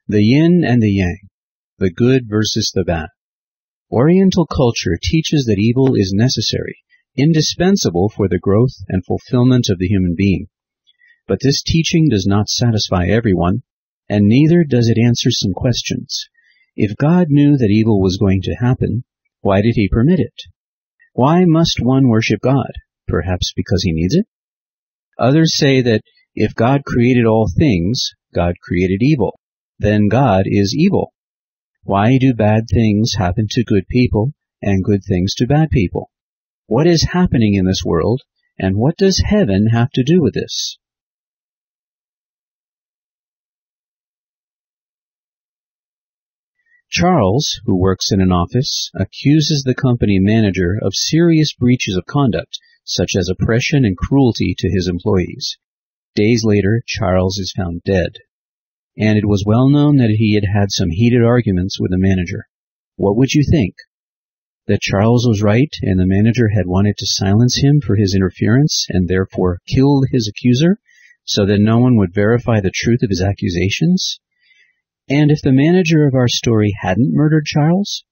The yin and the yang, the good versus the bad. Oriental culture teaches that evil is necessary, indispensable for the growth and fulfillment of the human being. But this teaching does not satisfy everyone, and neither does it answer some questions. If God knew that evil was going to happen, why did he permit it? Why must one worship God? Perhaps because he needs it? Others say that if God created all things, God created evil. Then God is evil. Why do bad things happen to good people and good things to bad people? What is happening in this world, and what does heaven have to do with this? Charles, who works in an office, accuses the company manager of serious breaches of conduct, such as oppression and cruelty to his employees. Days later, Charles is found dead, and it was well known that he had had some heated arguments with the manager. What would you think? That Charles was right and the manager had wanted to silence him for his interference and therefore killed his accuser so that no one would verify the truth of his accusations? And if the manager of our story hadn't murdered Charles,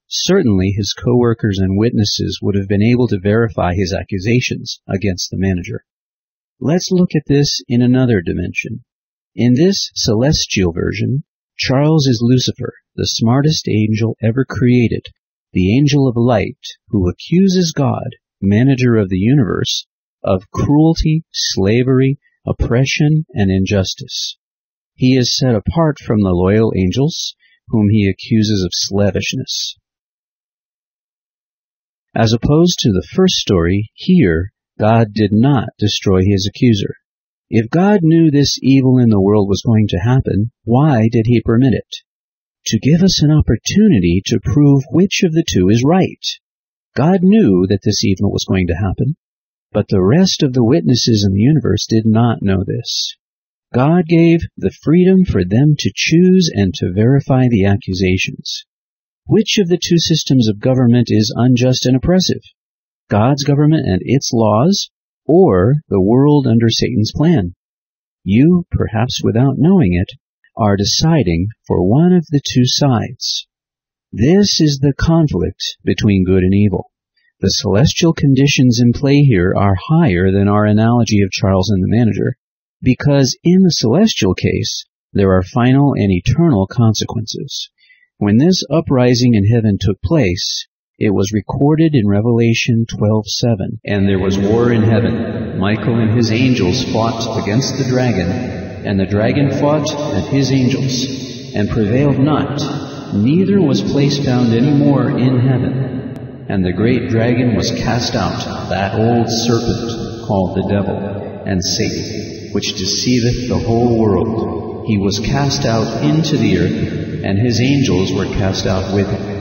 certainly his co-workers and witnesses would have been able to verify his accusations against the manager. Let's look at this in another dimension. In this celestial version, Charles is Lucifer, the smartest angel ever created, the angel of light, who accuses God, manager of the universe, of cruelty, slavery, oppression, and injustice. He is set apart from the loyal angels, whom he accuses of slavishness. As opposed to the first story, here, God did not destroy his accuser. If God knew this evil in the world was going to happen, why did he permit it? To give us an opportunity to prove which of the two is right. God knew that this evil was going to happen, but the rest of the witnesses in the universe did not know this. God gave the freedom for them to choose and to verify the accusations. Which of the two systems of government is unjust and oppressive? God's government and its laws, or the world under Satan's plan? You, perhaps without knowing it, are deciding for one of the two sides. This is the conflict between good and evil. The celestial conditions in play here are higher than our analogy of Charles and the manager, because in the celestial case, there are final and eternal consequences. When this uprising in heaven took place, it was recorded in Revelation 12:7. And there was war in heaven. Michael and his angels fought against the dragon, and the dragon fought and his angels, and prevailed not, neither was place found any more in heaven. And the great dragon was cast out, that old serpent called the devil and Satan, which deceiveth the whole world. He was cast out into the earth, and his angels were cast out with him.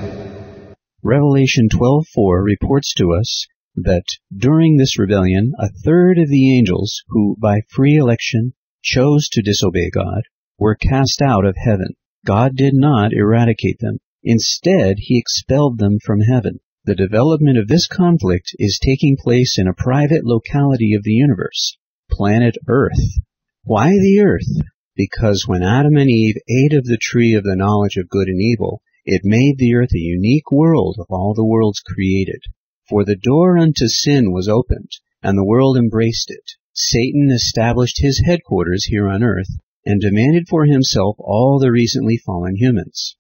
Revelation 12:4 reports to us that during this rebellion, a third of the angels who, by free election, chose to disobey God, were cast out of heaven. God did not eradicate them. Instead, he expelled them from heaven. The development of this conflict is taking place in a private locality of the universe, planet Earth. Why the Earth? Because when Adam and Eve ate of the tree of the knowledge of good and evil, it made the earth a unique world of all the worlds created. For the door unto sin was opened, and the world embraced it. Satan established his headquarters here on earth, and demanded for himself all the recently fallen humans.